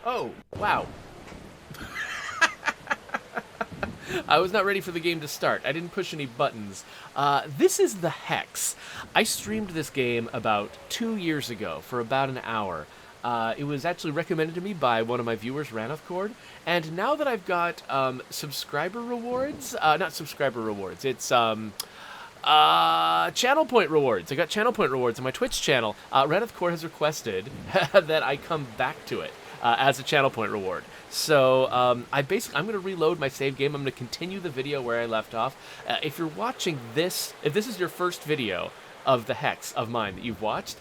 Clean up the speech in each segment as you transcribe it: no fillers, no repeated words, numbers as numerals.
Oh, wow. I was not ready for the game to start. I didn't push any buttons. This is the Hex. I streamed this game about 2 years ago for about an hour. It was actually recommended to me by one of my viewers, Ranofcord, and now that I've got subscriber rewards, not subscriber rewards, it's channel point rewards. I got channel point rewards on my Twitch channel. Ranith Core has requested that I come back to it as a channel point reward. So I'm going to reload my save game. I'm going to continue the video where I left off. If you're watching this, if this is your first video of the Hex of mine that you've watched,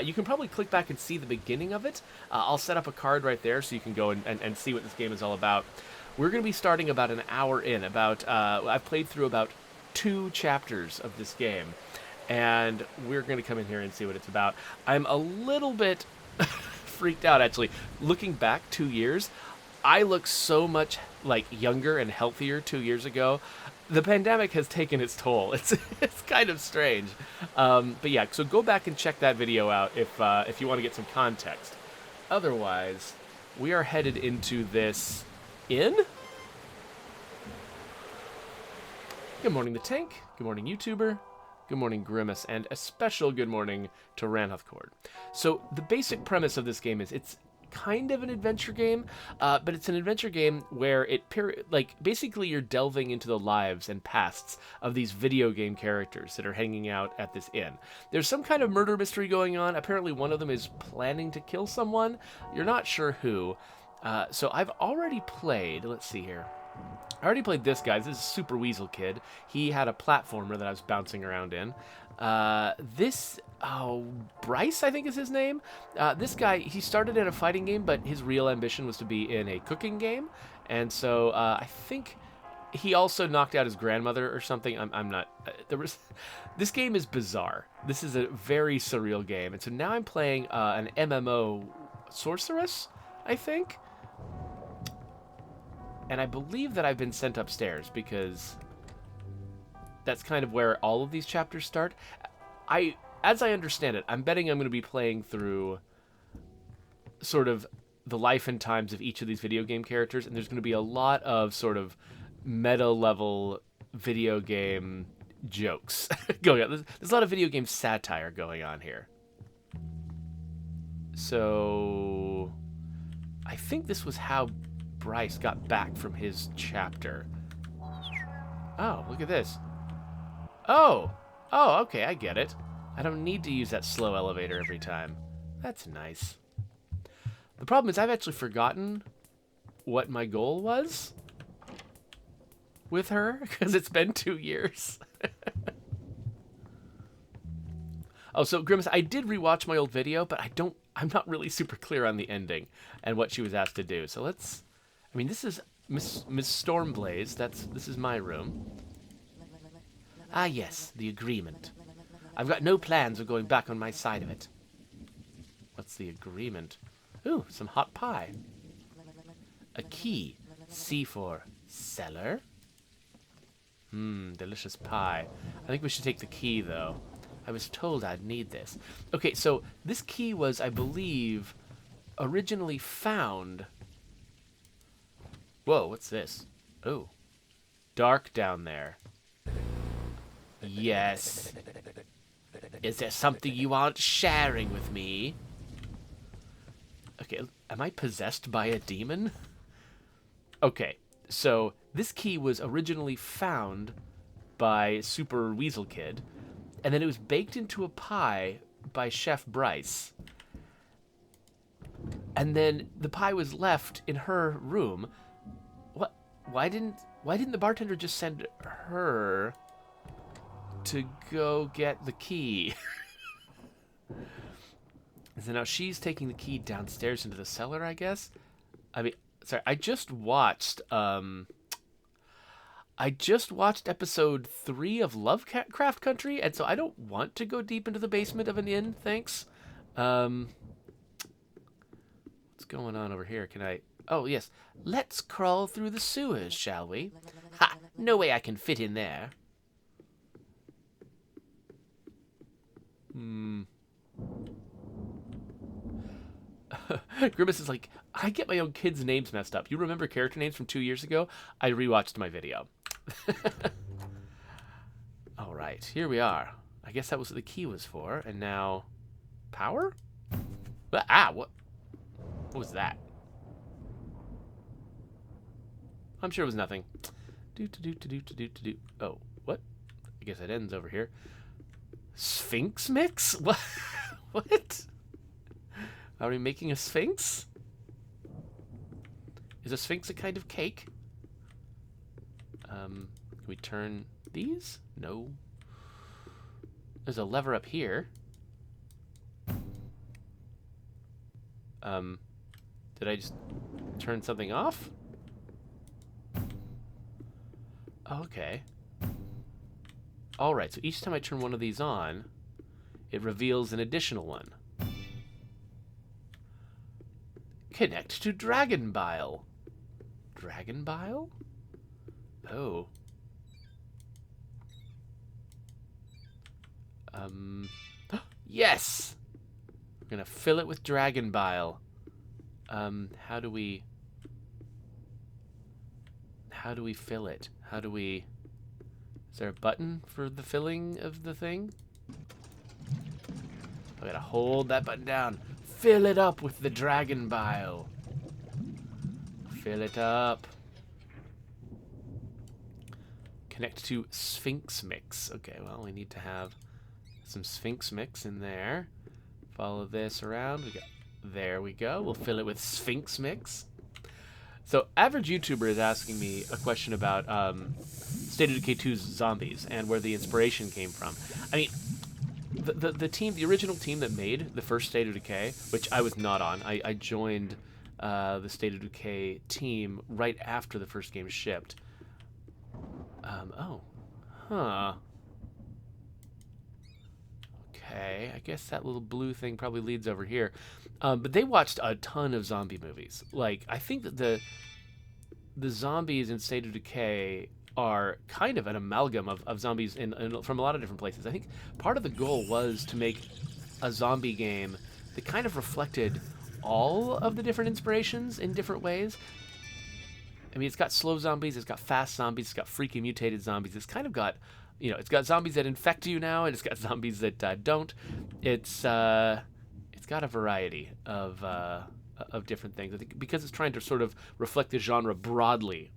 you can probably click back and see the beginning of it. I'll set up a card right there so you can go and see what this game is all about. We're going to be starting about an hour in. I've played through about 2 chapters of this game, and we're going to come in here and see what it's about. I'm a little bit freaked out, actually. Looking back 2 years, I look so much like younger and healthier 2 years ago. The pandemic has taken its toll. It's kind of strange. But yeah, so go back and check that video out if you want to get some context. Otherwise, we are headed into this inn. Good morning, The Tank. Good morning, YouTuber. Good morning, Grimace. And a special good morning to Ranhothcord. So the basic premise of this game is it's kind of an adventure game, but it's an adventure game where basically you're delving into the lives and pasts of these video game characters that are hanging out at this inn. There's some kind of murder mystery going on. Apparently one of them is planning to kill someone. You're not sure who. So I've already played, let's see here. I already played this guy. This is Super Weasel Kid. He had a platformer that I was bouncing around in. Bryce, I think is his name. This guy, he started in a fighting game, but his real ambition was to be in a cooking game. And so I think he also knocked out his grandmother or something. I'm not... This game is bizarre. This is a very surreal game. And so now I'm playing an MMO sorceress, I think. And I believe that I've been sent upstairs because that's kind of where all of these chapters start. As I understand it, I'm betting I'm going to be playing through sort of the life and times of each of these video game characters, and there's going to be a lot of sort of meta-level video game jokes going on. There's a lot of video game satire going on here. So I think this was how Bryce got back from his chapter. Oh, look at this. Oh, okay, I get it. I don't need to use that slow elevator every time. That's nice. The problem is I've actually forgotten what my goal was with her, because it's been 2 years. Oh, so Grimace, I did rewatch my old video, but I'm not really super clear on the ending and what she was asked to do. So this is Miss Stormblaze. This is my room. Ah, yes, the agreement. I've got no plans of going back on my side of it. What's the agreement? Ooh, some hot pie. A key. C for cellar. Delicious pie. I think we should take the key, though. I was told I'd need this. Okay, so this key was, I believe, originally found... Whoa, what's this? Oh. Dark down there. Yes. Is there something you aren't sharing with me? Okay, am I possessed by a demon? Okay, so this key was originally found by Super Weasel Kid, and then it was baked into a pie by Chef Bryce. And then the pie was left in her room. What? Why didn't the bartender just send her to go get the key? So now she's taking the key downstairs into the cellar, I guess. I mean, sorry, I just watched episode 3 of Lovecraft Country, and so I don't want to go deep into the basement of an inn, thanks. What's going on over here? Can I... Oh, yes. Let's crawl through the sewers, shall we? Ha! No way I can fit in there. Grimace is like, I get my own kids' names messed up. You remember character names from 2 years ago? I rewatched my video. All right, here we are. I guess that was what the key was for. And now, power? Ah, what was that? I'm sure it was nothing. Oh, what? I guess it ends over here. Sphinx mix? What? What? Are we making a sphinx? Is a sphinx a kind of cake? Can we turn these? No. There's a lever up here. Did I just turn something off? Okay. Alright, so each time I turn one of these on, it reveals an additional one. Connect to Dragon Bile. Dragon Bile? Oh. Yes! We're gonna fill it with Dragon Bile. How do we fill it? Is there a button for the filling of the thing? I gotta hold that button down. Fill it up with the Dragon Bile. Fill it up. Connect to Sphinx Mix. Okay, well, we need to have some Sphinx Mix in there. Follow this around. There we go. We'll fill it with Sphinx Mix. So, average YouTuber is asking me a question about State of Decay 2's zombies and where the inspiration came from. I mean, the original team that made the first State of Decay, which I was not on. I joined the State of Decay team right after the first game shipped. Oh. Huh. Okay, I guess that little blue thing probably leads over here. But they watched a ton of zombie movies. Like, I think that the zombies in State of Decay are kind of an amalgam of zombies from a lot of different places. I think part of the goal was to make a zombie game that kind of reflected all of the different inspirations in different ways. I mean, it's got slow zombies, it's got fast zombies, it's got freaky mutated zombies. It's kind of got, you know, it's got zombies that infect you now, and it's got zombies that don't. It's got a variety of different things. I think because it's trying to sort of reflect the genre broadly.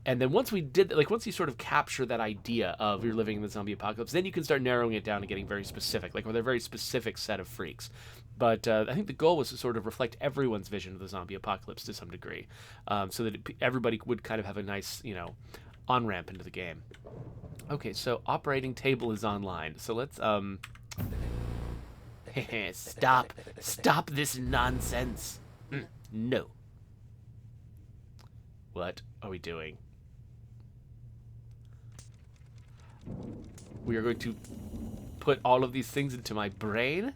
And then once you sort of capture that idea of you're living in the zombie apocalypse, then you can start narrowing it down and getting very specific, like with a very specific set of freaks. But I think the goal was to sort of reflect everyone's vision of the zombie apocalypse to some degree, so that everybody would kind of have a nice, you know, on-ramp into the game. Okay, so operating table is online. So let's, Stop this nonsense. No. What are we doing? We are going to put all of these things into my brain?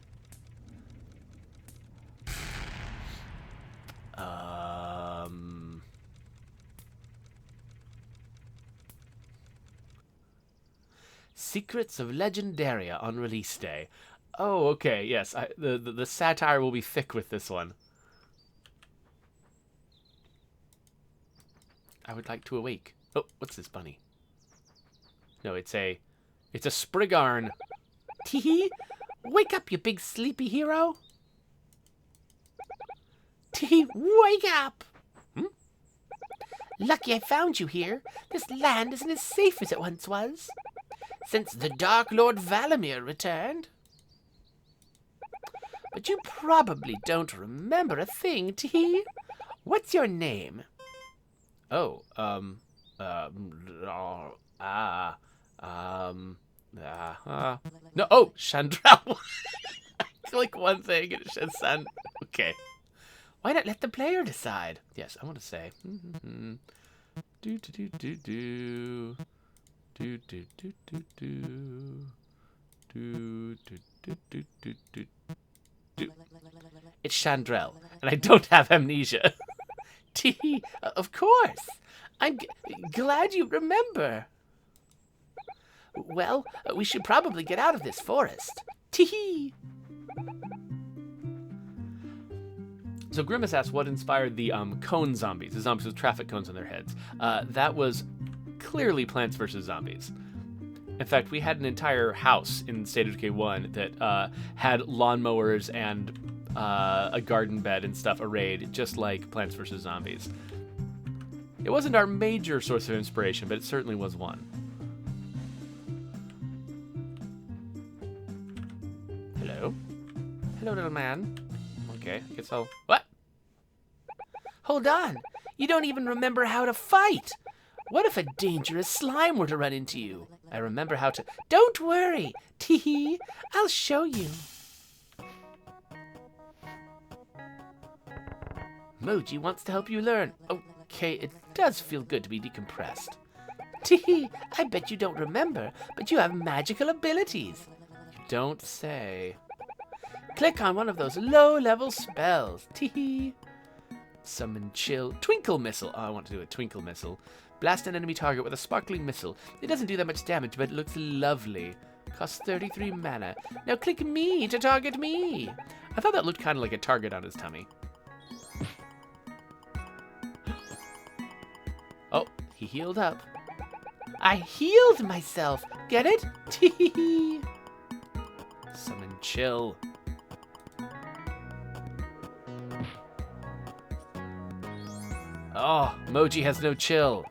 Secrets of Legendaria on release day. Oh, okay, yes. The satire will be thick with this one. I would like to awake. Oh, what's this bunny? No, it's a Sprigarn. Tee-hee! Wake up, you big sleepy hero! Tee-hee! Wake up! Lucky I found you here. This land isn't as safe as it once was. Since the Dark Lord Valamir returned. But you probably don't remember a thing, Tee. What's your name? Oh, no, oh, Chandrellele. Click one thing and it says Sand. Okay. Why not let the player decide? Yes, I want to say. It's Chandrellele, and I don't have amnesia. Tee, of course. I'm glad you remember. Well, we should probably get out of this forest. Tee. So Grimace asks what inspired the cone zombies, the zombies with traffic cones on their heads. That was clearly Plants vs. Zombies. In fact, we had an entire house in State of Decay 1 that had lawnmowers and a garden bed and stuff arrayed, just like Plants vs. Zombies. It wasn't our major source of inspiration, but it certainly was one. Hello? Hello, little man. Okay, I guess I'll... What? Hold on. You don't even remember how to fight. What if a dangerous slime were to run into you? I remember how to... Don't worry. Tee-hee. I'll show you. Moji wants to help you learn. Okay, it does feel good to be decompressed. Tee-hee. I bet you don't remember, but you have magical abilities. You don't say. Click on one of those low-level spells. Tee-hee. Summon chill. Twinkle missile. Oh, I want to do a twinkle missile. Blast an enemy target with a sparkling missile. It doesn't do that much damage, but it looks lovely. Costs 33 mana. Now click me to target me. I thought that looked kind of like a target on his tummy. Oh, he healed up. I healed myself. Get it? Tee. Summon chill. Oh, Moji has no chill.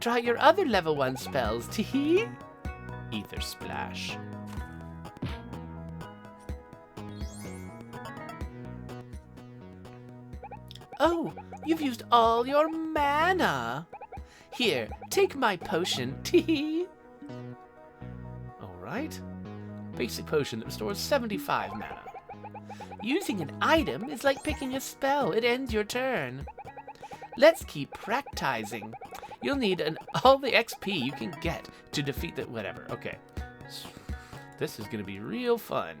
Try your other level 1 spells, tee. Ether Splash. Oh, you've used all your mana. Here, take my potion, tee. Alright. Basic potion that restores 75 mana. Using an item is like picking a spell. It ends your turn. Let's keep practicing. You'll need all the XP you can get to defeat the... Whatever. Okay. This is going to be real fun.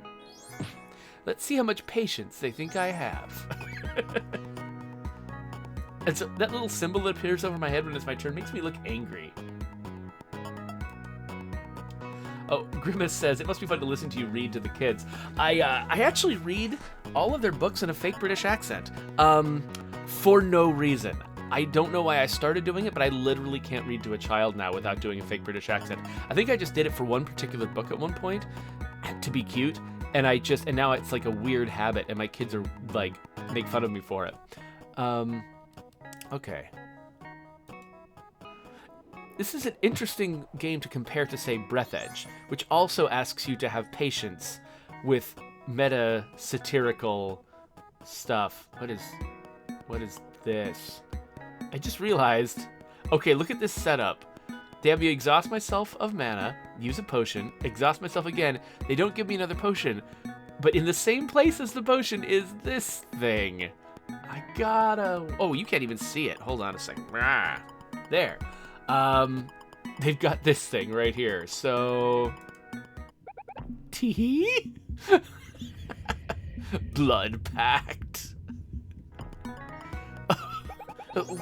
Let's see how much patience they think I have. And so that little symbol that appears over my head when it's my turn makes me look angry. Oh, Grimace says, it must be fun to listen to you read to the kids. I actually read all of their books in a fake British accent. For no reason. I don't know why I started doing it, but I literally can't read to a child now without doing a fake British accent. I think I just did it for one particular book at one point to be cute, and now it's like a weird habit, and my kids are like make fun of me for it. Okay. This is an interesting game to compare to, say, Breath Edge, which also asks you to have patience with meta-satirical stuff. What is this? I just realized, okay, look at this setup. They have me exhaust myself of mana, use a potion, exhaust myself again. They don't give me another potion, but in the same place as the potion is this thing. I gotta... Oh, you can't even see it. Hold on a second. There. They've got this thing right here, so... Tee? Blood Pact.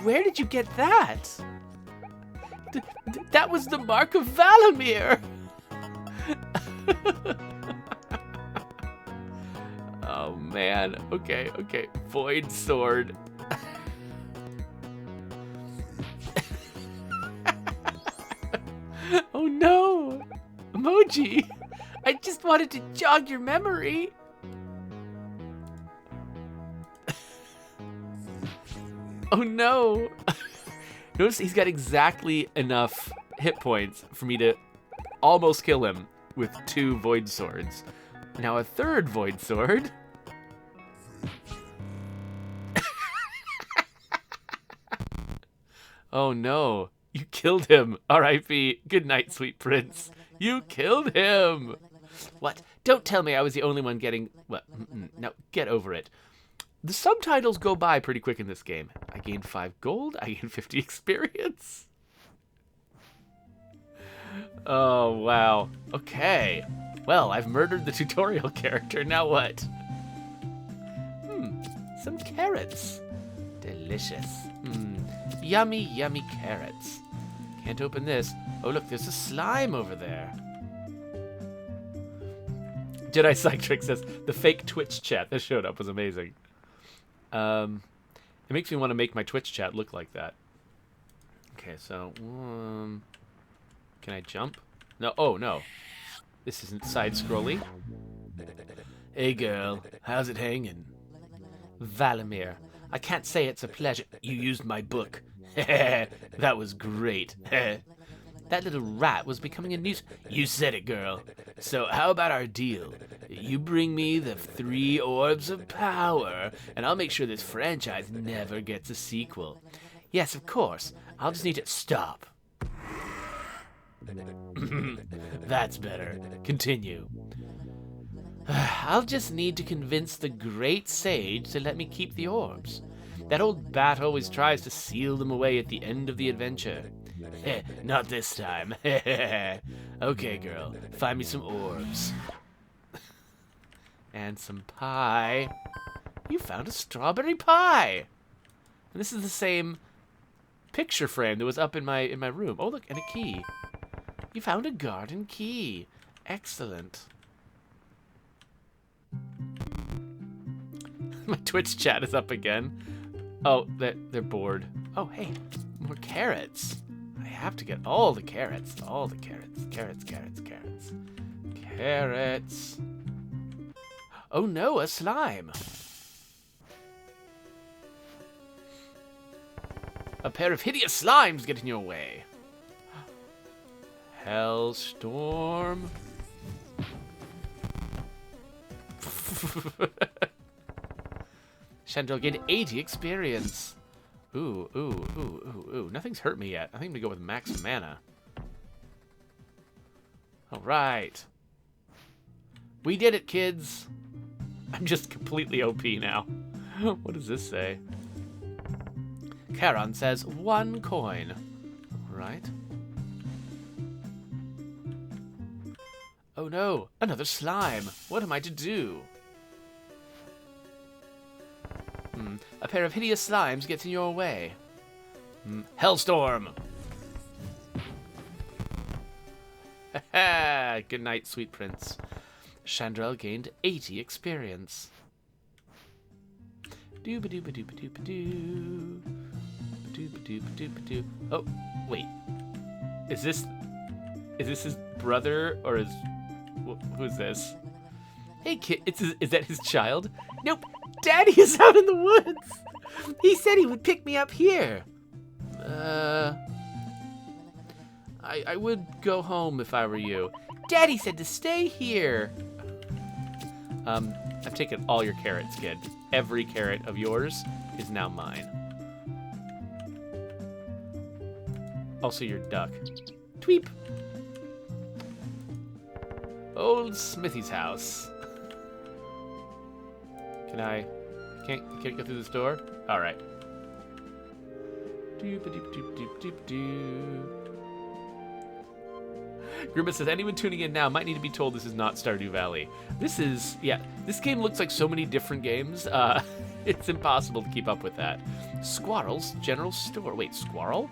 Where did you get that? That was the mark of Valamir! Oh, man. Okay. Void Sword. Oh, no! Emoji! I just wanted to jog your memory. Oh no! Notice he's got exactly enough hit points for me to almost kill him with 2 Void Swords. Now a 3rd Void Sword. Oh no, you killed him. R.I.P. Good night, sweet prince. You killed him! What? Don't tell me I was the only one getting... Well, no, get over it. The subtitles go by pretty quick in this game. I gained 5 gold. I gained 50 experience. Oh, wow. Okay. Well, I've murdered the tutorial character. Now what? Some carrots. Delicious. Yummy, yummy carrots. Can't open this. Oh, look, there's a slime over there. Jedi Psychic says, the fake Twitch chat that showed up was amazing. It makes me want to make my Twitch chat look like that. Okay, so can I jump? No. Oh no, this isn't side scrolly. Hey girl, how's it hanging? Valimir, I can't say it's a pleasure. You used my book. That was great. That little rat was becoming a nuisance. You said it, girl. So how about our deal? You bring me the 3 orbs of power, and I'll make sure this franchise never gets a sequel. Yes, of course. I'll just need to stop. That's better. Continue. I'll just need to convince the great sage to let me keep the orbs. That old bat always tries to seal them away at the end of the adventure. Not this time. Okay, girl, find me some orbs. And some pie. You found a strawberry pie! And this is the same picture frame that was up in my room. Oh, look, and a key. You found a garden key. Excellent. My Twitch chat is up again. Oh, they're bored. Oh, hey, more carrots. I have to get all the carrots. All the carrots. Carrots, carrots, carrots. Carrots. Oh no, a slime. A pair of hideous slimes get in your way. Hellstorm. Chandrelle gained 80 experience. Ooh, ooh, ooh, ooh, ooh. Nothing's hurt me yet. I think I'm gonna go with max mana. Alright. We did it, kids. I'm just completely OP now. What does this say? Charon says 1 coin. Alright. Oh no, another slime. What am I to do? A pair of hideous slimes gets in your way. Hellstorm! Good night, sweet prince. Chandrelle gained 80 experience. Dooba-dooba-dooba-dooba-doo. Dooba-dooba-dooba-doo. Oh, wait. Is this his brother or his... Who's this? Hey, kid, is that his child? Nope, Daddy is out in the woods. He said he would pick me up here. I would go home if I were you. Daddy said to stay here. I've taken all your carrots, kid. Every carrot of yours is now mine. Also your duck. Tweep. Old Smithy's house. Can't go through this door? Alright. Grimace says, anyone tuning in now might need to be told this is not Stardew Valley. This is, yeah, this game looks like so many different games. It's impossible to keep up with that. Squirrel's General Store. Wait, Squirrel?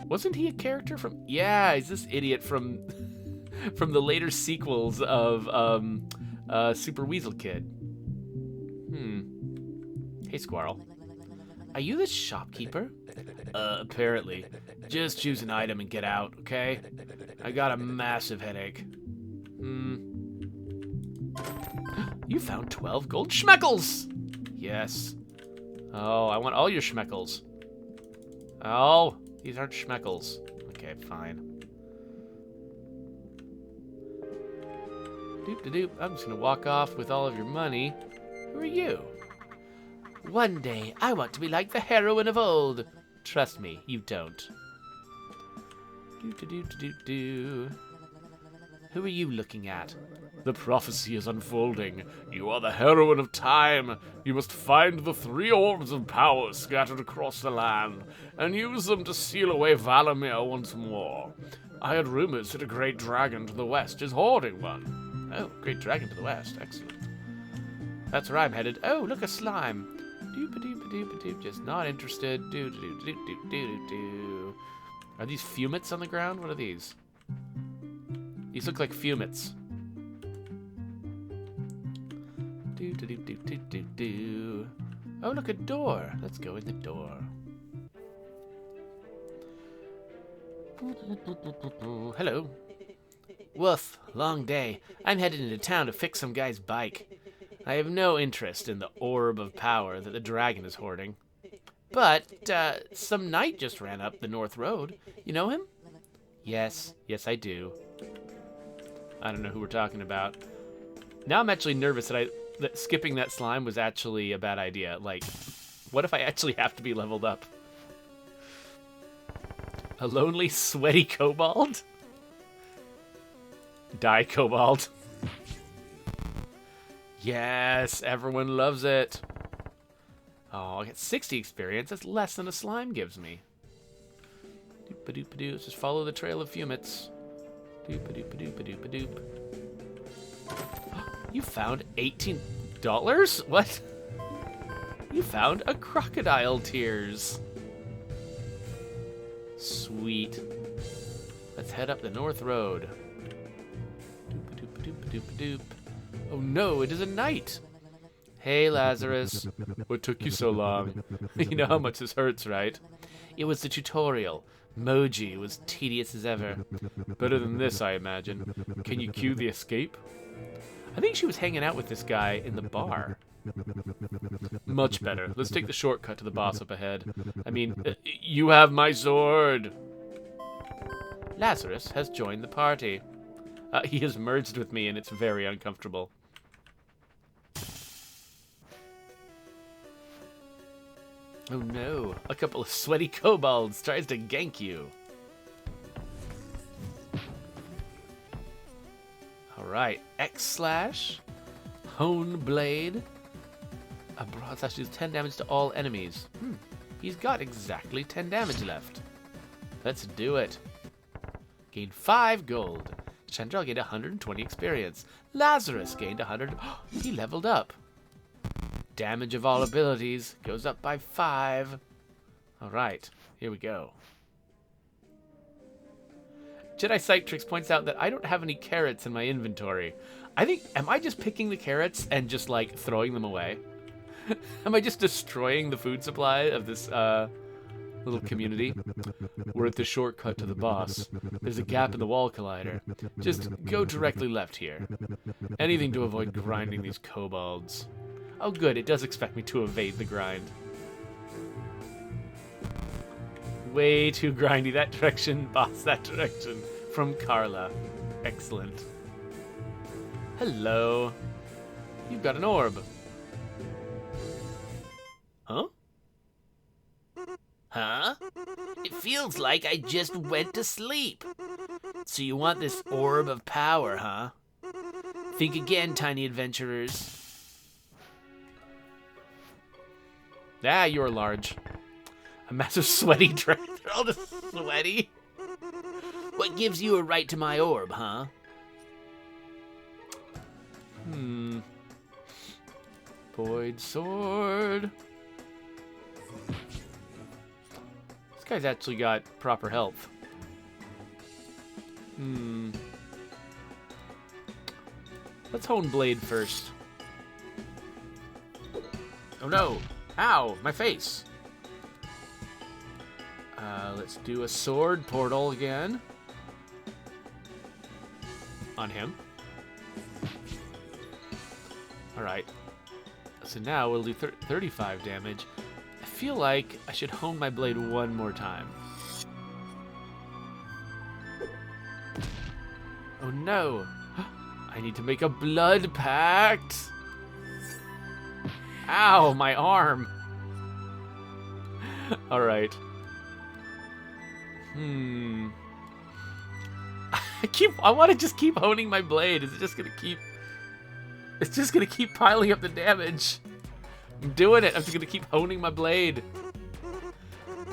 Wasn't he a character from... Yeah, he's this idiot from from the later sequels of Super Weasel Kid. Hey, Squirrel. Are you the shopkeeper? Apparently. Just choose an item and get out, okay? I got a massive headache. You found 12 gold schmeckles! Yes. Oh, I want all your schmeckles. Oh, these aren't schmeckles. Okay, fine. Doop-de-doop. I'm just gonna walk off with all of your money. Who are you? One day, I want to be like the heroine of old. Trust me, you don't. Do-do-do-do-do. Who are you looking at? The prophecy is unfolding. You are the heroine of time. You must find the 3 orbs of power scattered across the land, and use them to seal away Valimir once more. I had rumors that a great dragon to the west is hoarding one. Oh, great dragon to the west. Excellent. That's where I'm headed. Oh, look, a slime. Doop-a-doop-a-doop-a-doop. Just not interested. Do-do-do-do-do-do-do. Are these fumets on the ground? What are these? These look like fumets. Do-do-do-do-do-do-do. Oh, look, a door. Let's go in the door. Hello. Woof, long day. I'm headed into town to fix some guy's bike. I have no interest in the orb of power that the dragon is hoarding. But, some knight just ran up the North Road. You know him? Yes, I do. I don't know who we're talking about. Now I'm actually nervous that skipping that slime was actually a bad idea. Like, what if I actually have to be leveled up? A lonely, sweaty kobold? Die, kobold. Yes, everyone loves it. Oh, I get 60 experience. That's less than a slime gives me. Doop-a-doop-a-doop. Let's just follow the trail of fumets. Doop-a-doop-a-doop-a-doop-a-doop. You found $18? What? You found a crocodile tears. Sweet. Let's head up the North Road. Doop-a-doop-a-doop-a-doop-a-doop. Oh no, it is a knight. Hey, Lazarus. What took you so long? You know how much this hurts, right? It was the tutorial. Moji was tedious as ever. Better than this, I imagine. Can you cue the escape? I think she was hanging out with this guy in the bar. Much better. Let's take the shortcut to the boss up ahead. I mean, you have my sword. Lazarus has joined the party. He has merged with me, and it's very uncomfortable. Oh no, a couple of sweaty kobolds tries to gank you. Alright, X/, Hone Blade. A broadslash deals 10 damage to all enemies. He's got exactly 10 damage left. Let's do it. Gained 5 gold. Chandrellele gained 120 experience. Lazarus gained 100. He leveled up. Damage of all abilities goes up by 5. Alright, here we go. Jedi Psytrix points out that I don't have any carrots in my inventory. I think, am I just picking the carrots and just, like, throwing them away? Am I just destroying the food supply of this, little community? We're at the shortcut to the boss. There's a gap in the wall collider. Just go directly left here. Anything to avoid grinding these kobolds. Oh good, it does expect me to evade the grind. Way too grindy that direction, boss that direction. From Carla. Excellent. Hello. You've got an orb. Huh? Huh? It feels like I just went to sleep. So you want this orb of power, huh? Think again, tiny adventurers. Ah, you're large. A massive sweaty dragon. They're all just sweaty. What gives you a right to my orb, huh? Void sword. This guy's actually got proper health. Let's hone blade first. Oh no! Ow! My face! Let's do a sword portal again. On him. Alright. So now we'll do 35 damage. I feel like I should hone my blade one more time. Oh no! I need to make a blood pact! Ow, my arm! Alright. I want to just keep honing my blade. Is it just gonna keep... It's just gonna keep piling up the damage. I'm doing it. I'm just gonna keep honing my blade.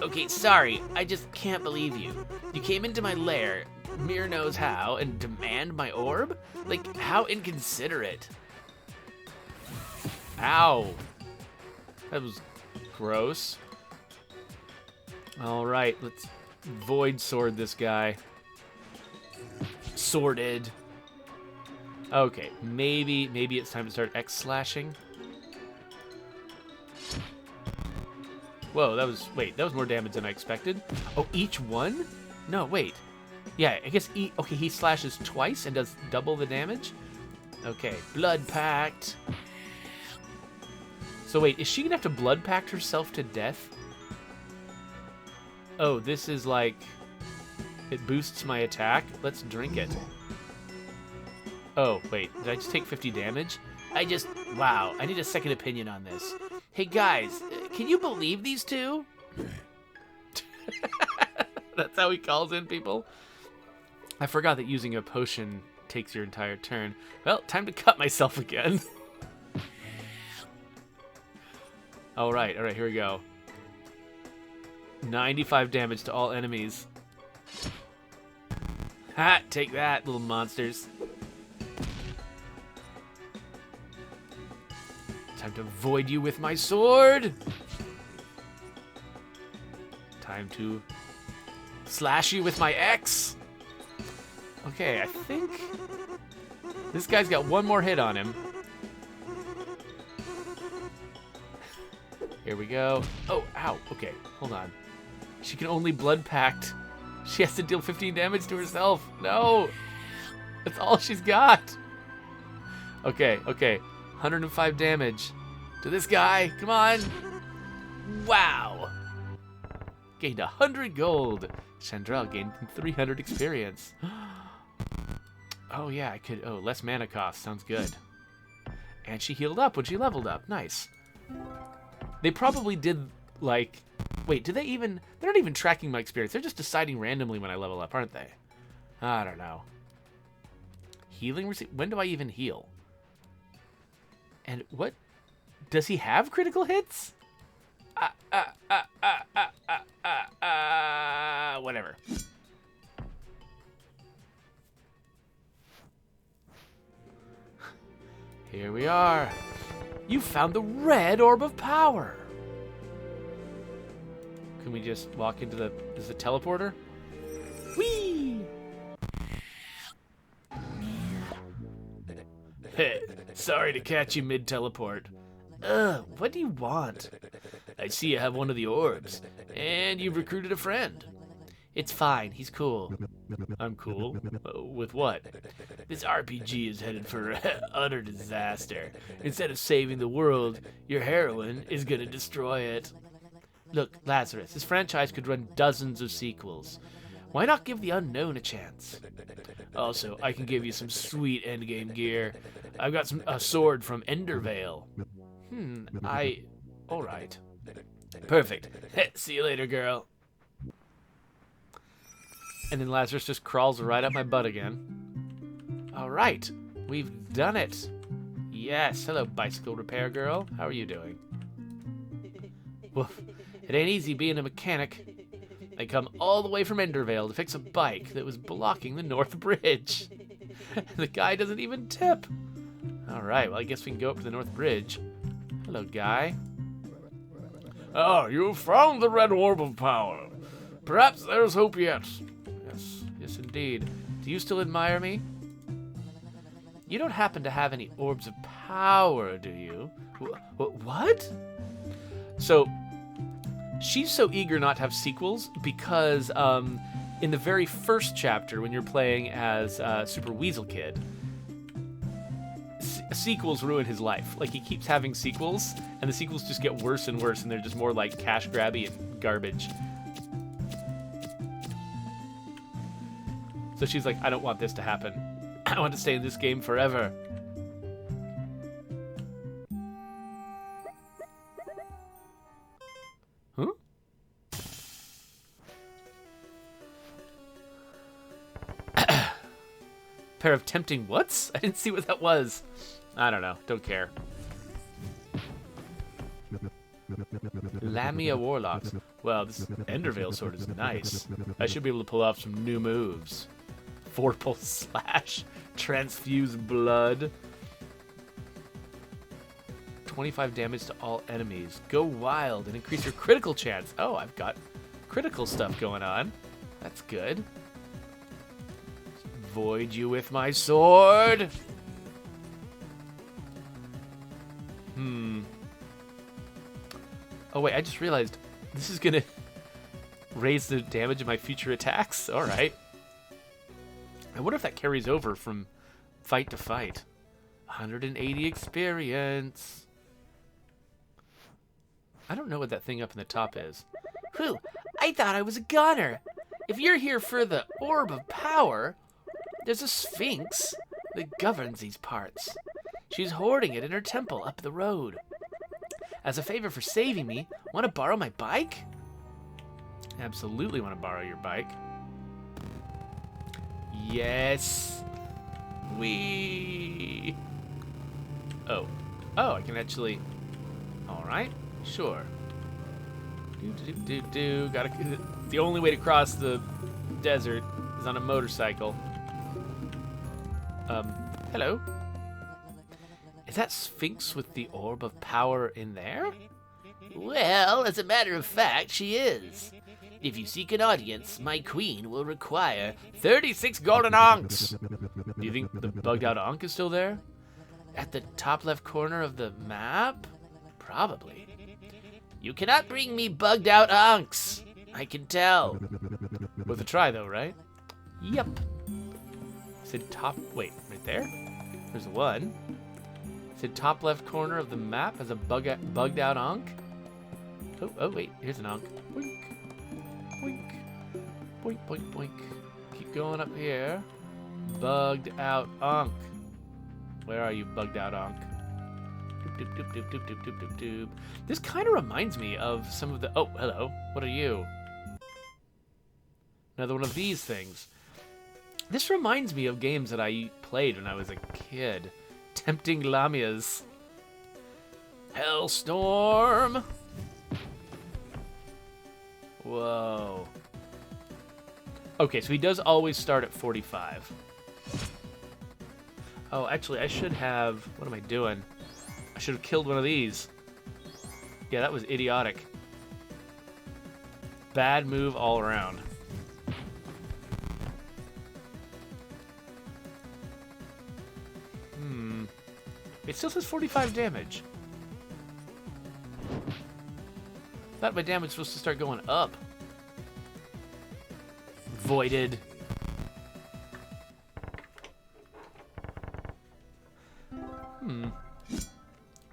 Okay, sorry. I just can't believe you. You came into my lair, Mir knows how, and demand my orb? Like, how inconsiderate. Ow. That was gross. Alright, let's void sword this guy. Sorted. Okay, maybe it's time to start X-slashing. Whoa, that was more damage than I expected. Oh, each one? No, wait. Yeah, I guess okay, he slashes twice and does double the damage. Okay, Blood Pact. So wait, is she gonna have to Blood Pact herself to death? Oh, this is like, it boosts my attack. Let's drink it. Oh, wait, did I just take 50 damage? Wow, I need a second opinion on this. Hey guys, can you believe these two? That's how he calls in people? I forgot that using a potion takes your entire turn. Well, time to cut myself again. All right, here we go. 95 damage to all enemies. Ha! Take that, little monsters. Time to void you with my sword. Time to slash you with my X. Okay, I think this guy's got one more hit on him. Here we go. Oh, ow. Okay, hold on. She can only Blood Pact. She has to deal 15 damage to herself. No! That's all she's got. Okay. 105 damage to this guy. Come on. Wow. Gained 100 gold. Chandrellele gained 300 experience. Oh, yeah, I could... Oh, less mana cost. Sounds good. And she healed up when she leveled up. Nice. They probably did, like... Wait, do they even... They're not even tracking my experience. They're just deciding randomly when I level up, aren't they? I don't know. Healing... When do I even heal? And what... Does he have critical hits? Whatever. Here we are. You found the red orb of power. Can we just walk into the... Is the teleporter? Whee! Hey, sorry to catch you mid-teleport. What do you want? I see you have one of the orbs, and you've recruited a friend. It's fine, he's cool. I'm cool? With what? This RPG is headed for utter disaster. Instead of saving the world, your heroine is gonna destroy it. Look, Lazarus, this franchise could run dozens of sequels. Why not give the unknown a chance? Also, I can give you some sweet endgame gear. I've got a sword from Endervale. Alright. Perfect. See you later, girl. And then Lazarus just crawls right up my butt again. Alright, we've done it. Yes, hello, bicycle repair girl. How are you doing? Woof. It ain't easy being a mechanic. They come all the way from Endervale to fix a bike that was blocking the North Bridge. The guy doesn't even tip. Alright, well, I guess we can go up to the North Bridge. Hello, guy. Oh, you found the red orb of power. Perhaps there's hope yet. Yes, indeed. Do you still admire me? You don't happen to have any orbs of power, do you? What? So, she's so eager not to have sequels because in the very first chapter, when you're playing as Super Weasel Kid, sequels ruin his life. Like, he keeps having sequels, and the sequels just get worse and worse, and they're just more like cash grabby and garbage. So she's like, I don't want this to happen. I want to stay in this game forever. Huh? Pair of tempting whats? I didn't see what that was. I don't know. Don't care. Lamia Warlocks. Well, this Endervale sword is nice. I should be able to pull off some new moves. Vorpal Slash. Transfuse Blood. 25 damage to all enemies. Go wild and increase your critical chance. Oh, I've got critical stuff going on. That's good. Void you with my sword. Oh wait, I just realized This is gonna raise the damage of my future attacks? Alright. I wonder if that carries over from fight to fight. 180 experience. I don't know what that thing up in the top is. Whew, I thought I was a goner. If you're here for the Orb of Power, there's a Sphinx that governs these parts. She's hoarding it in her temple up the road. As a favor for saving me, want to borrow my bike? Absolutely want to borrow your bike. Yes. Wee. Oh. Oh, I can actually... Alright, sure. Gotta... The only way to cross the desert is on a motorcycle. Hello? Is that Sphinx with the Orb of Power in there? Well, as a matter of fact, she is. If you seek an audience, my queen will require 36 golden ankhs. Do you think the bugged out ankh is still there? At the top left corner of the map? Probably. You cannot bring me bugged out ankhs. I can tell. Worth a try though, right? Yep. Said top, wait, right there? There's one. Said top left corner of the map has a bugged out ankh. Oh wait, here's an ankh. Boink. Boink. Boink, boink, boink. Keep going up here. Bugged out ankh. Where are you, bugged out ankh? Doop, doop, doop, doop, doop, doop, doop, doop. This kind of reminds me of some of the... Oh, hello. What are you? Another one of these things. This reminds me of games that I played when I was a kid. Tempting Lamias. Hellstorm. Whoa. Okay, so he does always start at 45. Oh, actually, I should have... What am I doing? I should have killed one of these. Yeah, that was idiotic. Bad move all around. It still says 45 damage. Thought my damage was supposed to start going up. Voided.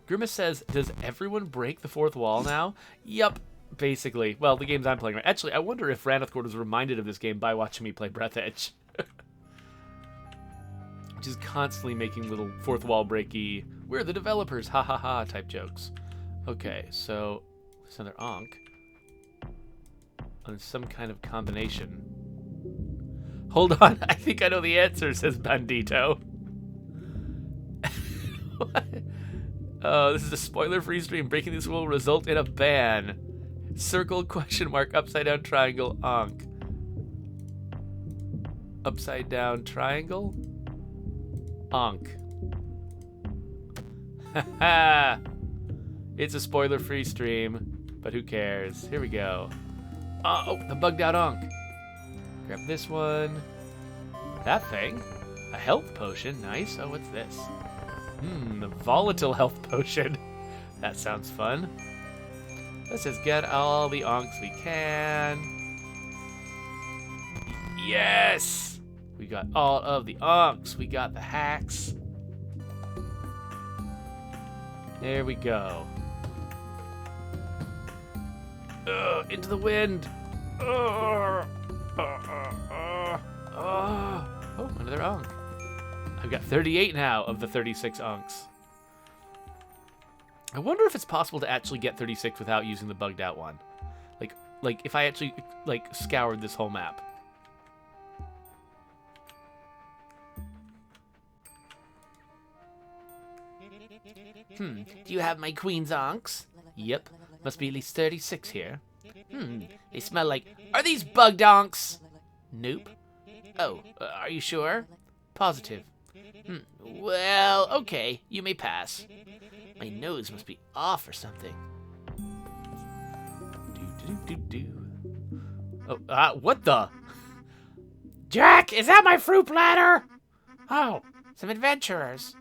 Grimace says, does everyone break the fourth wall now? Yup, basically. Well, the games I'm playing right. Actually, I wonder if Ranithcord was reminded of this game by watching me play Breath Edge. Which is constantly making little fourth wall breaky, we're the developers, ha ha ha type jokes. Okay, so there's another ankh. On some kind of combination. Hold on, I think I know the answer, says Bandito. What? Oh, this is a spoiler-free stream. Breaking this will result in a ban. Circle, question mark, upside down triangle, ankh. Upside down triangle? Ankh. Haha! It's a spoiler-free stream, but who cares? Here we go. Oh, the bugged out ankh. Grab this one. That thing. A health potion. Nice. Oh, what's this? A volatile health potion. That sounds fun. Let's just get all the ankhs we can. Yes! We got all of the ankhs. We got the hacks. There we go. Into the wind. Oh, another ankh. I've got 38 now of the 36 ankhs. I wonder if it's possible to actually get 36 without using the bugged out one. Like if I actually scoured this whole map. Do you have my queen's ankhs? Yep. Must be at least 36 here. They smell like... Are these bugged ankhs? Nope. Oh, are you sure? Positive. Well, okay. You may pass. My nose must be off or something. Oh, what the? Jack, is that my fruit platter? Oh, some adventurers.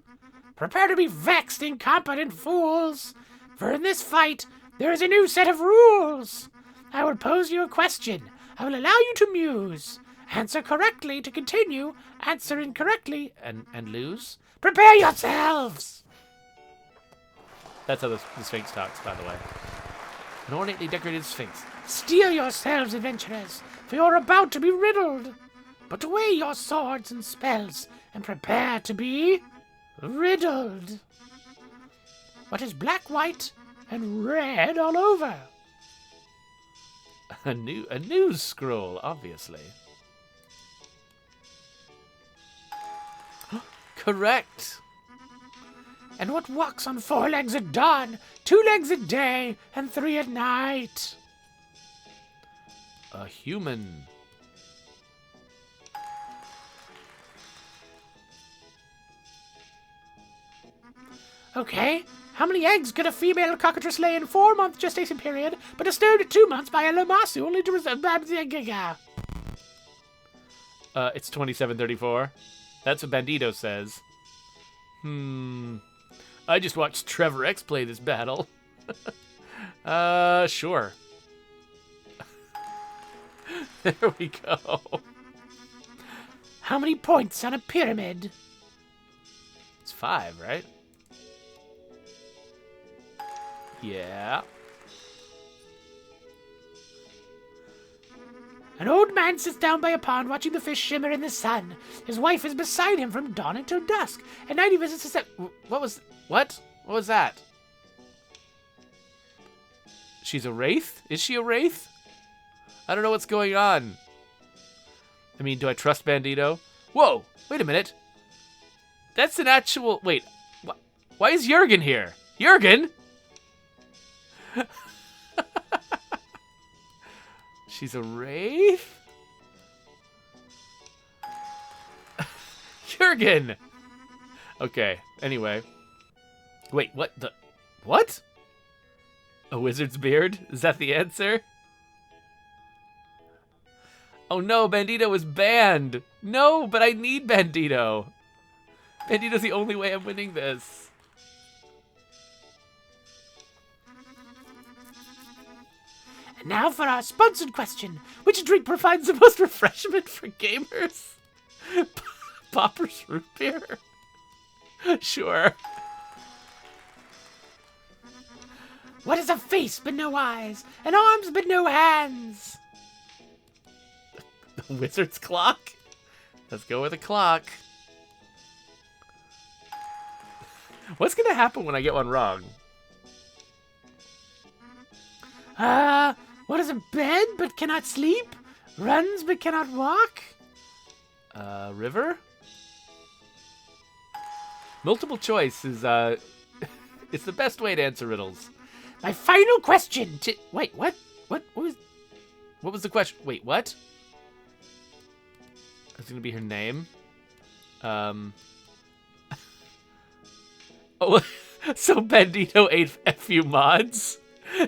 Prepare to be vexed, incompetent fools. For in this fight, there is a new set of rules. I will pose you a question. I will allow you to muse. Answer correctly to continue. Answer incorrectly And lose? prepare yourselves. That's how the Sphinx talks, by the way. An ornately decorated Sphinx. Steel yourselves, adventurers, for you're about to be riddled. Put away your swords and spells and prepare to be riddled. What is black, white, and red all over? A news scroll, obviously. Correct. And what walks on 4 legs at dawn, 2 legs at day, and 3 at night? A human. Okay, how many eggs could a female cockatrice lay in 4-month gestation period, but disturbed at 2 months by a lamasu only to reserve Babzigaga? It's 2734. That's what Bandito says. I just watched Trevor X play this battle. Sure. There we go. How many points on a pyramid? It's 5, right? Yeah. An old man sits down by a pond watching the fish shimmer in the sun. His wife is beside him from dawn until dusk. At night he visits his... What was that? She's a wraith? Is she a wraith? I don't know what's going on. I mean, do I trust Bandito? Whoa, wait a minute. That's an actual... Wait, why is Jurgen here? Jurgen? She's a wraith? Jurgen! Okay, anyway. Wait, what? A wizard's beard? Is that the answer? Oh no, Bandito is banned! No, but I need Bandito! Bandito's the only way I'm winning this. Now for our sponsored question. Which drink provides the most refreshment for gamers? Popper's root beer? Sure. What is a face but no eyes? And arms but no hands? The wizard's clock? Let's go with a clock. What's gonna happen when I get one wrong? What is a bed but cannot sleep? Runs but cannot walk? River? Multiple choice is, it's the best way to answer riddles. My final question. Wait, what? What was the question? Wait, what? That's gonna be her name. Oh, so Bandito ate a few mods.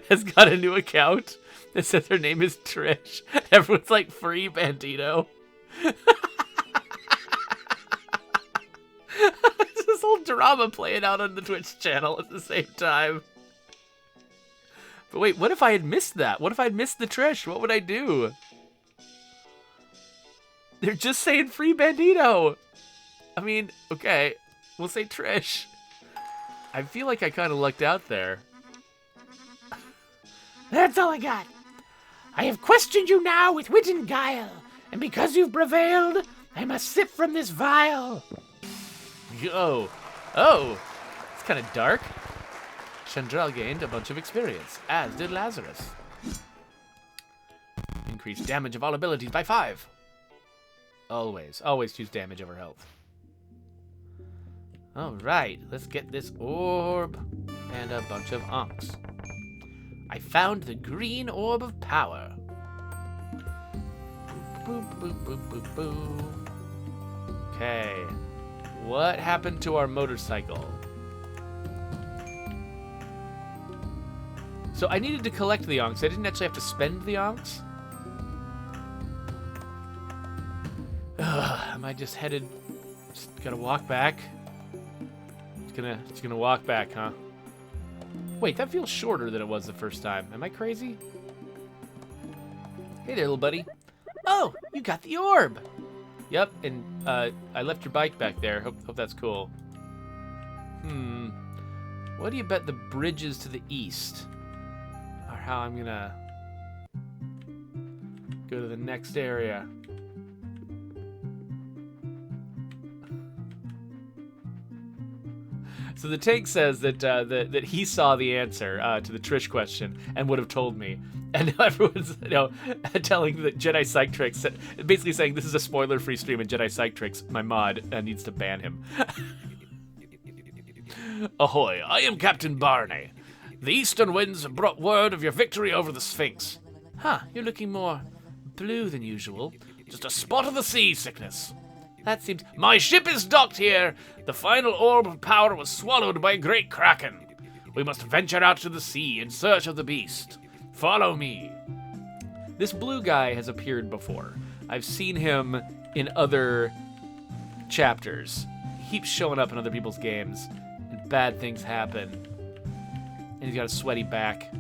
Has got a new account that says her name is Trish. Everyone's like, free Bandito. This whole drama playing out on the Twitch channel at the same time. But wait, what if I had missed that? What if I'd missed the Trish? What would I do? They're just saying free Bandito. I mean, okay, we'll say Trish. I feel like I kind of lucked out there. That's all I got. I have questioned you now with wit and guile, and because you've prevailed, I must sip from this vial. Oh, it's kind of dark. Chandrellele gained a bunch of experience, as did Lazarus. Increased damage of all abilities by 5. Always choose damage over health. Alright, let's get this orb and a bunch of onks. I found the green orb of power. Boop, boop, boop, boop, boop. Okay. What happened to our motorcycle? So I needed to collect the onks. I didn't actually have to spend the onks. Am I just headed... Just gotta walk back? Just gonna walk back, huh? Wait, that feels shorter than it was the first time. Am I crazy? Hey there, little buddy. Oh, you got the orb. Yep, and I left your bike back there. Hope that's cool. What do you bet the bridges to the east are how I'm gonna go to the next area? So the tank says that that he saw the answer to the Trish question and would have told me. And now everyone's, telling the Jedi Psych Tricks, basically saying this is a spoiler-free stream and Jedi Psych Tricks, my mod, needs to ban him. Ahoy, I am Captain Barney. The eastern winds have brought word of your victory over the Sphinx. Huh, you're looking more blue than usual. Just a spot of the sea sickness. That seems... My ship is docked here. The final orb of power was swallowed by a great kraken. We must venture out to the sea in search of the beast. Follow me. This blue guy has appeared before. I've seen him in other chapters. He keeps showing up in other people's games, and bad things happen. And he's got a sweaty back.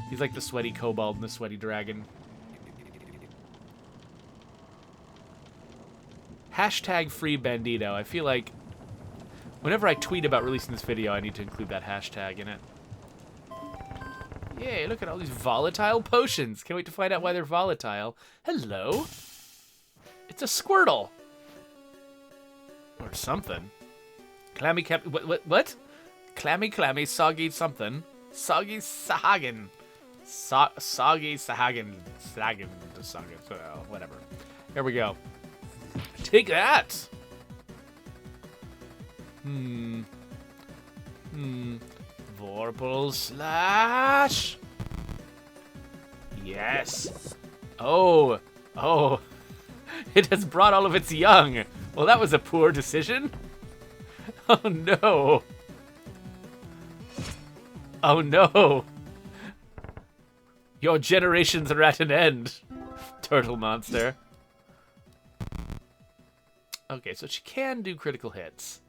He's like the sweaty kobold and the sweaty dragon. Hashtag free Bandito. I feel like whenever I tweet about releasing this video, I need to include that hashtag in it. Yay, look at all these volatile potions. Can't wait to find out why they're volatile. Hello. It's a Squirtle. Or something. Clammy cap... What? Clammy, soggy something. Soggy Sahagan. Soggy Sahagan. Whatever. Here we go. Take that! Vorpal Slash! Yes! Oh! It has brought all of its young! Well, that was a poor decision. Oh no! Oh no! Your generations are at an end, turtle monster. Okay, so she can do critical hits.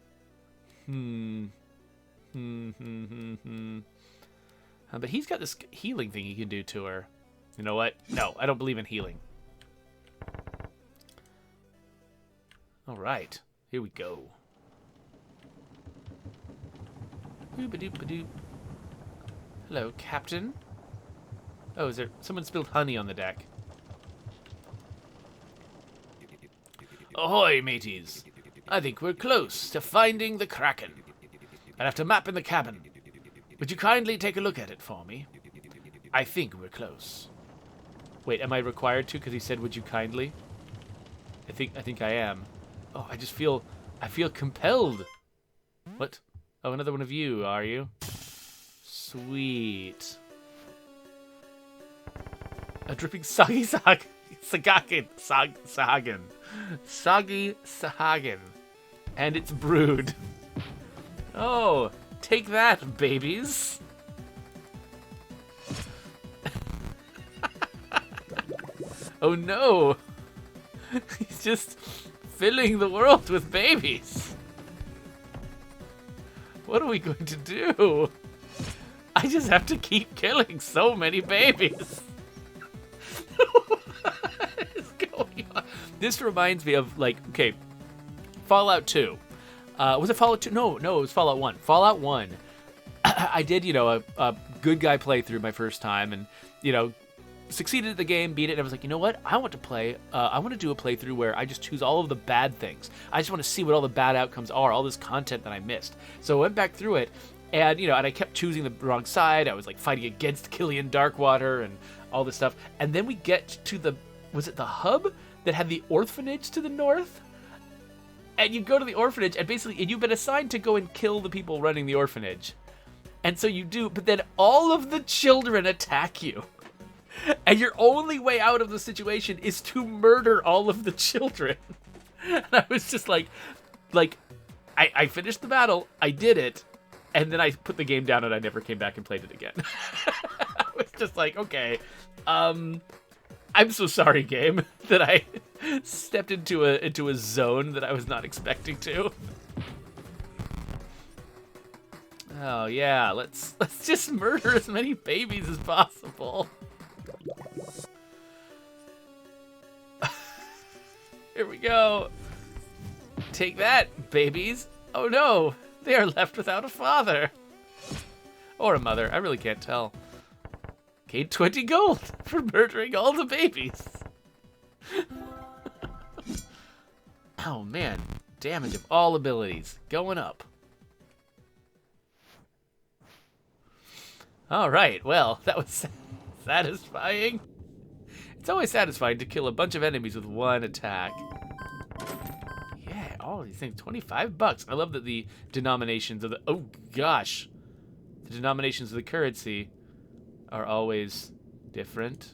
But he's got this healing thing he can do to her. You know what? No, I don't believe in healing. Alright, here we go. Boop-a-doop-a-doop. Hello, Captain. Oh, is there... Someone spilled honey on the deck. Ahoy, mateys. I think we're close to finding the Kraken. I left a map in the cabin. Would you kindly take a look at it for me? I think we're close. Wait, am I required to? Because he said, would you kindly? I think I am. Oh, I feel compelled. What? Oh, another one of you, are you? Sweet. A dripping soggy Sahagan. Soggy Sahagan. And it's brewed. Oh, take that, babies. Oh no. He's just filling the world with babies. What are we going to do? I just have to keep killing so many babies. What is going on? This reminds me of, like, okay, Fallout 2. Was it Fallout 2? No, it was Fallout 1. Fallout 1. I did, a good guy playthrough my first time and, succeeded at the game, beat it, and I was like, you know what? I want to do a playthrough where I just choose all of the bad things. I just want to see what all the bad outcomes are, all this content that I missed. So I went back through it, and, and I kept choosing the wrong side. I was, like, fighting against Killian Darkwater and all this stuff. And then we get to was it the hub that had the orphanage to the north? And you go to the orphanage, and basically, you've been assigned to go and kill the people running the orphanage. And so you do, but then all of the children attack you. And your only way out of the situation is to murder all of the children. And I was just like, I finished the battle, I did it, and then I put the game down and I never came back and played it again. I was just like, okay, I'm so sorry, game, that I stepped into a zone that I was not expecting to. Oh yeah, let's just murder as many babies as possible. Here we go. Take that, babies. Oh no, they are left without a father. Or a mother, I really can't tell. Okay, 20 gold for murdering all the babies. Oh man, damage of all abilities going up. Alright, well, that was satisfying. It's always satisfying to kill a bunch of enemies with one attack. Yeah, all these things, 25 bucks. I love that the denominations of the, oh gosh. The denominations of the currency are always different.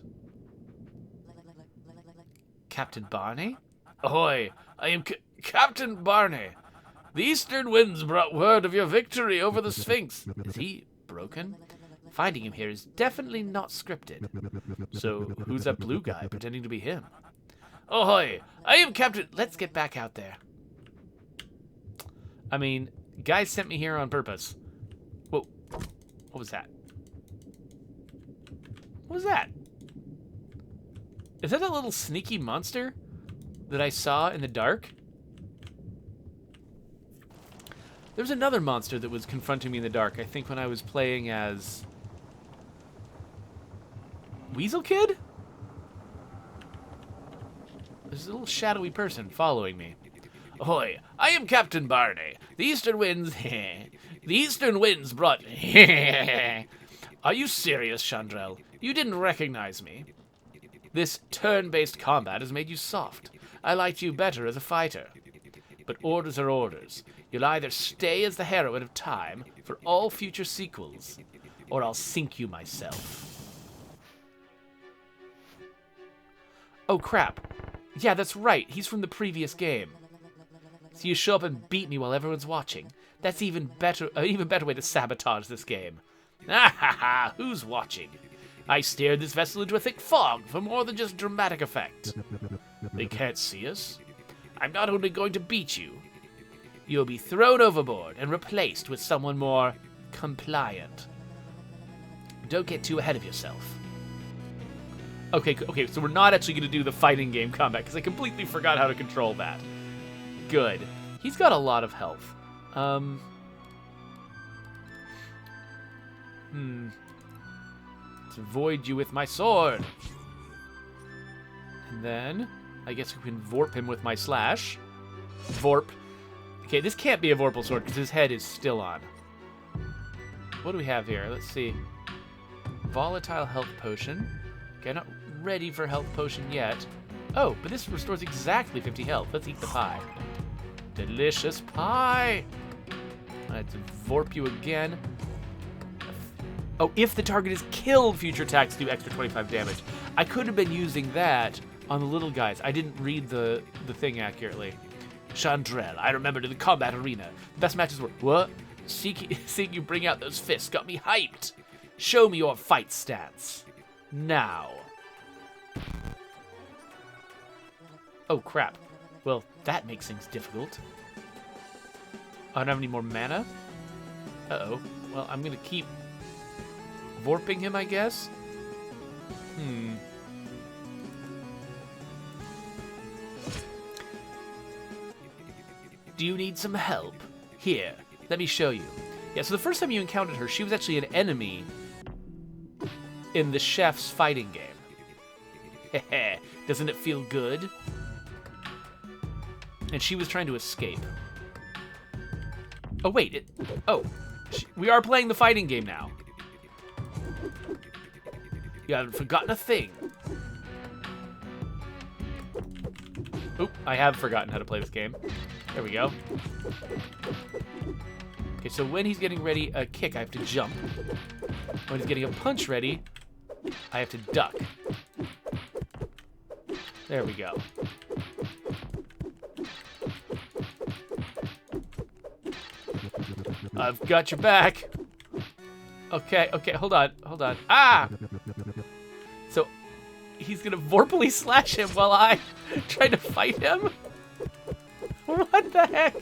Captain Barney? Ahoy, I am Captain Barney. The eastern winds brought word of your victory over the Sphinx. Is he broken? Finding him here is definitely not scripted. So, who's that blue guy pretending to be him? Ahoy, I am Captain... Let's get back out there. I mean, guys sent me here on purpose. Whoa. What was that? What was that? Is that a little sneaky monster that I saw in the dark? There was another monster that was confronting me in the dark, I think when I was playing as... Weasel Kid? There's a little shadowy person following me. Ahoy, I am Captain Barney. The eastern winds... the eastern winds brought... Are you serious, Chandrelle? You didn't recognize me. This turn-based combat has made you soft. I liked you better as a fighter. But orders are orders. You'll either stay as the heroine of time for all future sequels, or I'll sink you myself. Oh crap. Yeah, that's right. He's from the previous game. So you show up and beat me while everyone's watching. That's even better way to sabotage this game. Ah ha ha! Who's watching? I steered this vessel into a thick fog for more than just dramatic effect. They can't see us. I'm not only going to beat you, you'll be thrown overboard and replaced with someone more compliant. Don't get too ahead of yourself. Okay, so we're not actually going to do the fighting game combat, because I completely forgot how to control that. Good. He's got a lot of health. Let's avoid you with my sword. And then, I guess we can Vorp him with my slash. Vorp. Okay, this can't be a Vorpal sword, because his head is still on. What do we have here? Let's see. Volatile health potion. Okay, not ready for health potion yet. Oh, but this restores exactly 50 health. Let's eat the pie. Delicious pie! Let's Vorp you again. Oh, if the target is killed, future attacks do extra 25 damage. I could have been using that on the little guys. I didn't read the thing accurately. Chandrelle, I remembered in the combat arena. The best matches were... What? Seeing you bring out those fists got me hyped. Show me your fight stance. Now. Oh, crap. Well, that makes things difficult. I don't have any more mana? Uh-oh. Well, I'm gonna keep Vorping him, I guess? Do you need some help? Here, let me show you. Yeah, so the first time you encountered her, she was actually an enemy in the chef's fighting game. Heh, doesn't it feel good? And she was trying to escape. Oh, wait. We are playing the fighting game now. You haven't forgotten a thing. Oop, I have forgotten how to play this game. There we go. Okay, so when he's getting ready a kick, I have to jump. When he's getting a punch ready, I have to duck. There we go. I've got your back. Okay, hold on. Ah! So, he's gonna vorpally slash him while I try to fight him? What the heck?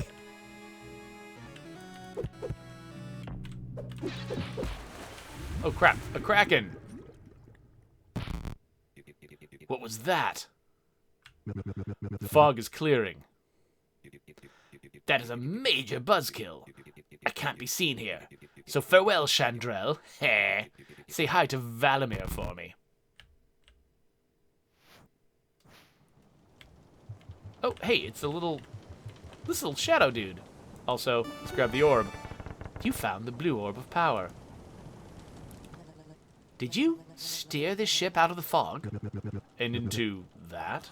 Oh crap, a kraken! What was that? The fog is clearing. That is a major buzzkill. I can't be seen here. So farewell, Chandrelle. Say hi to Valamir for me. Oh, hey, it's this little shadow dude. Also, let's grab the orb. You found the blue orb of power. Did you steer this ship out of the fog? And into that?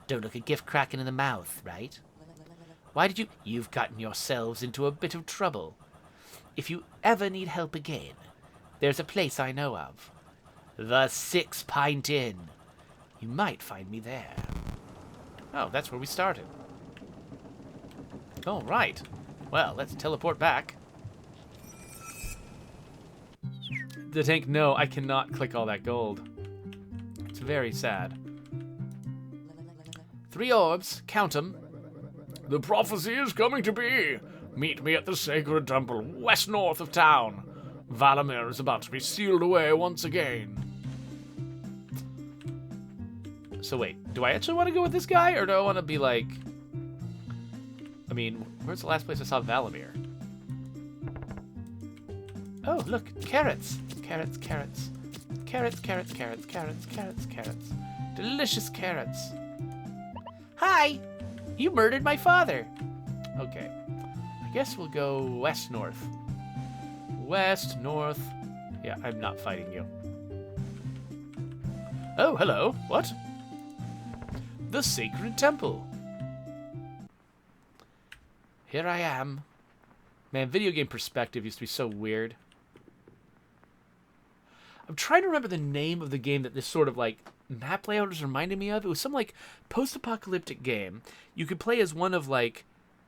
Don't look a gift cracking in the mouth, right? Why did you... You've gotten yourselves into a bit of trouble. If you ever need help again, there's a place I know of. The 6 Pint Inn. You might find me there. Oh, that's where we started. Oh, right. Well, let's teleport back. The tank, no, I cannot click all that gold. It's very sad. 3 orbs, count them. The prophecy is coming to be. Meet me at the sacred temple, west-north of town. Valamir is about to be sealed away once again. So wait, do I actually want to go with this guy, or do I want to be like... I mean, where's the last place I saw Valamir? Oh, look, carrots. Carrots, carrots. Carrots, carrots, carrots, carrots, carrots, carrots. Delicious carrots. Hi! You murdered my father. Okay. I guess we'll go west-north. West-north. Yeah, I'm not fighting you. Oh, hello. What? The Sacred Temple. Here I am. Man, video game perspective used to be so weird. I'm trying to remember the name of the game that this sort of like map layout was reminding me of. It was some like post-apocalyptic game. You could play as one of like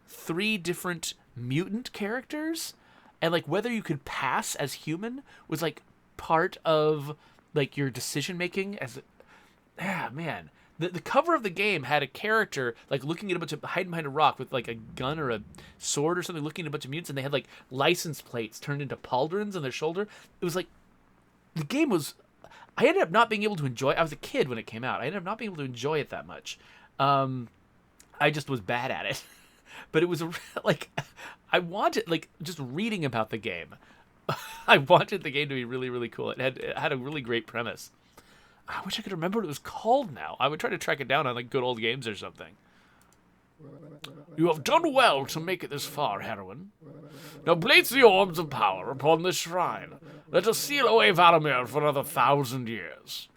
3 different mutant characters, and like whether you could pass as human was like part of like your decision making as man. The cover of the game had a character like looking at a bunch of hiding behind a rock with like a gun or a sword or something, looking at a bunch of mutants, and they had like license plates turned into pauldrons on their shoulder. It was like the game was... I ended up not being able to enjoy... I was a kid when it came out. I ended up not being able to enjoy it that much. I just was bad at it. But it was like... I wanted... Like, just reading about the game. I wanted the game to be really, really cool. It had a really great premise. I wish I could remember what it was called now. I would try to track it down on like good old games or something. You have done well to make it this far, heroine. Now place the orbs of power upon this shrine. Let us seal away Valamir for another 1,000 years.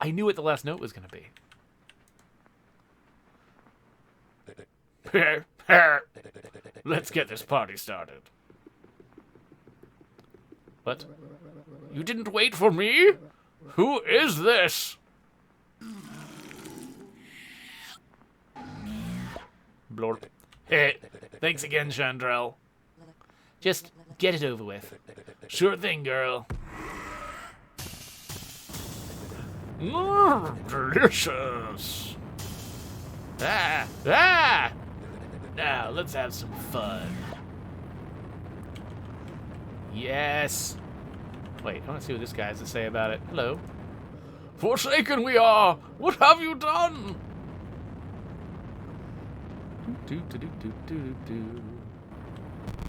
I knew what the last note was going to be. Let's get this party started. What? You didn't wait for me? Who is this? Blorp. Hey, thanks again, Chandrelle. Just get it over with. Sure thing, girl. Delicious. Ah! Now, let's have some fun. Yes. Wait, I want to see what this guy has to say about it. Hello. Forsaken we are! What have you done?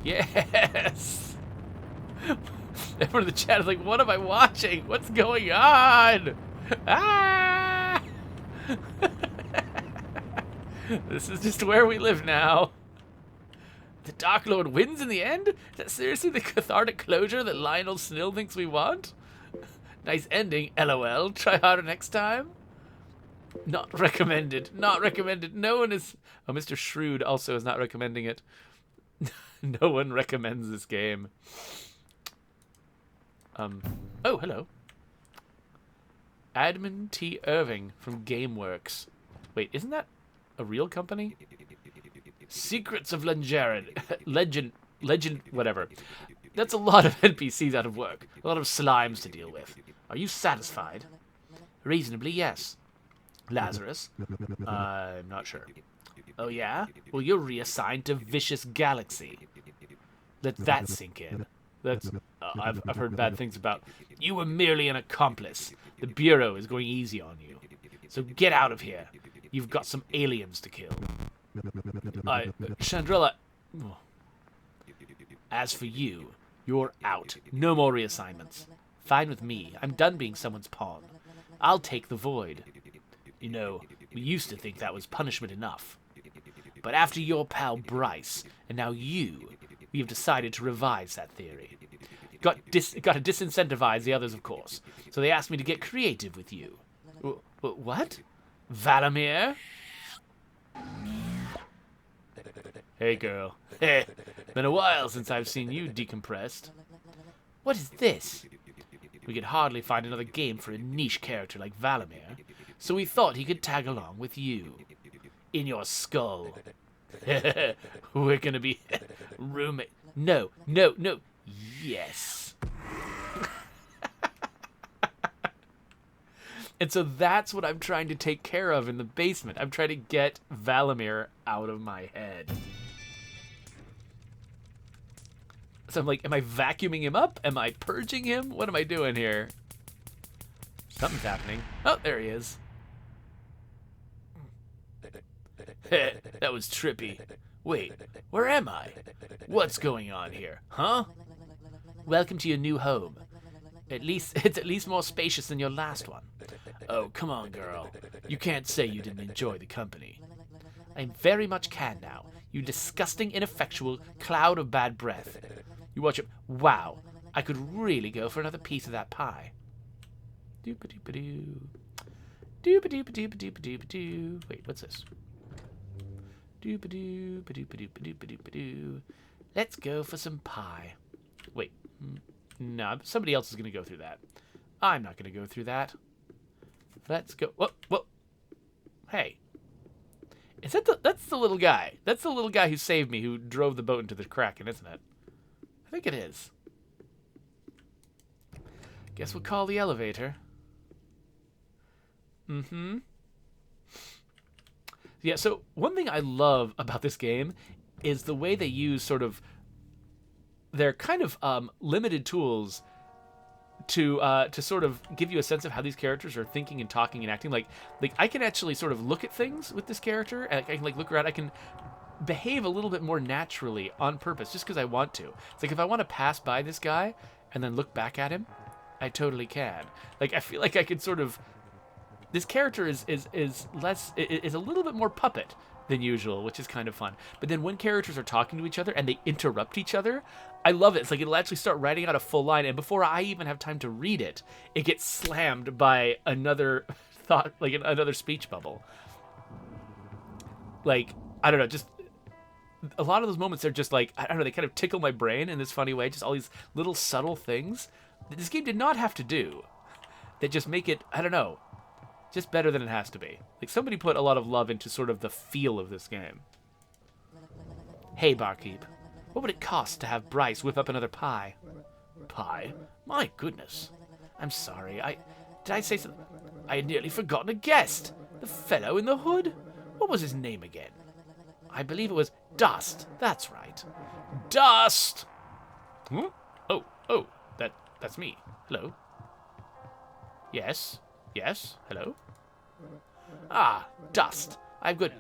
Yes! Everyone in the chat is like, what am I watching? What's going on? Ah! This is just where we live now. The Dark Lord wins in the end? Is that seriously the cathartic closure that Lionel Snill thinks we want? Nice ending, LOL. Try harder next time. Not recommended. Not recommended. No one is... Oh, Mr. Shrewd also is not recommending it. No one recommends this game. Oh, hello. Admin T. Irving from GameWorks. Wait, isn't that a real company? Secrets of Legend, whatever. That's a lot of NPCs out of work. A lot of slimes to deal with. Are you satisfied? Reasonably, yes. Lazarus? I'm not sure. Oh, yeah? Well, you're reassigned to Vicious Galaxy. Let that sink in. That's I've heard bad things about. You were merely an accomplice. The Bureau is going easy on you. So get out of here. You've got some aliens to kill. Chandrella. As for you, you're out. No more reassignments. Fine with me. I'm done being someone's pawn. I'll take the void. You know, we used to think that was punishment enough. But after your pal Bryce, and now you, we have decided to revise that theory. Got to disincentivize the others, of course. So they asked me to get creative with you. What? Valamir? Hey, girl. Been a while since I've seen you decompressed. What is this? We could hardly find another game for a niche character like Valamir, so we thought he could tag along with you. In your skull. We're gonna be roommate. No. Yes. And so that's what I'm trying to take care of in the basement. I'm trying to get Valamir out of my head. So I'm like, am I vacuuming him up? Am I purging him? What am I doing here? Something's happening. Oh, there he is. That was trippy. Wait, where am I? What's going on here? Huh? Welcome to your new home. It's at least more spacious than your last one. Oh, come on, girl. You can't say you didn't enjoy the company. I very much can now. You disgusting, ineffectual cloud of bad breath. You watch it. Wow, I could really go for another piece of that pie. Doop-a-doop-a-doo. Doop-a-doop-a-doop-a-doop-a-doop-a-doo. Wait, what's this? Doop-a-doop-a-doop-a-doop-a-doop-a-doo. Let's go for some pie. Wait, no, somebody else is going to go through that. I'm not going to go through that. Let's go. Whoa. Hey. Is that that's the little guy. That's the little guy who saved me, who drove the boat into the Kraken, isn't it? I think it is. Guess we'll call the elevator. Mm-hmm. Yeah, so one thing I love about this game is the way they use sort of their kind of limited tools to sort of give you a sense of how these characters are thinking and talking and acting. Like I can actually sort of look at things with this character, and I can like look around. I can behave a little bit more naturally on purpose, just because I want to. It's like if I want to pass by this guy and then look back at him, I totally can. Like I feel like I could sort of. This character is a little bit more puppet than usual, which is kind of fun. But then when characters are talking to each other and they interrupt each other, I love it. It's like it'll actually start writing out a full line, and before I even have time to read it, it gets slammed by another thought, like another speech bubble. Like, I don't know, just a lot of those moments are just like, I don't know, they kind of tickle my brain in this funny way, just all these little subtle things that this game did not have to do that just make it, I don't know, just better than it has to be. Like, somebody put a lot of love into sort of the feel of this game. Hey, barkeep. What would it cost to have Bryce whip up another pie? Pie? My goodness. I'm sorry. Did I say something? I had nearly forgotten a guest. The fellow in the hood? What was his name again? I believe it was Dust. That's right. Dust! Huh? Oh, that's me. Hello? Yes? Hello? Ah, Dust. I've got,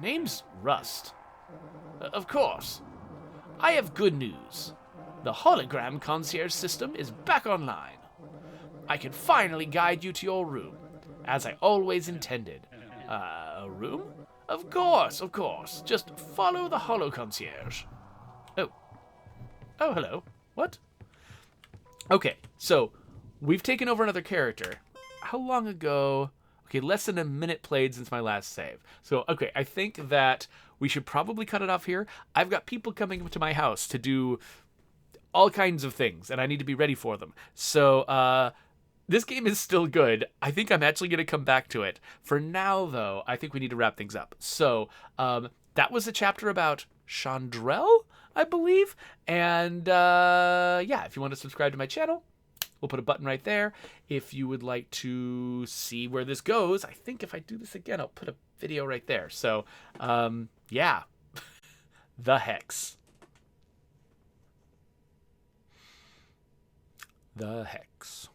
name's Rust. Of course. I have good news. The hologram concierge system is back online. I can finally guide you to your room, as I always intended. A room? Of course. Just follow the holo concierge. Oh, hello. What? Okay, so we've taken over another character. How long ago? Okay, less than a minute played since my last save. So, okay, I think that we should probably cut it off here. I've got people coming to my house to do all kinds of things, and I need to be ready for them. So, this game is still good. I think I'm actually going to come back to it. For now, though, I think we need to wrap things up. So, that was a chapter about Chandrellele, I believe. And, yeah, if you want to subscribe to my channel, we'll put a button right there. If you would like to see where this goes, I think if I do this again, I'll put a video right there. So, yeah, the Hex. the hex.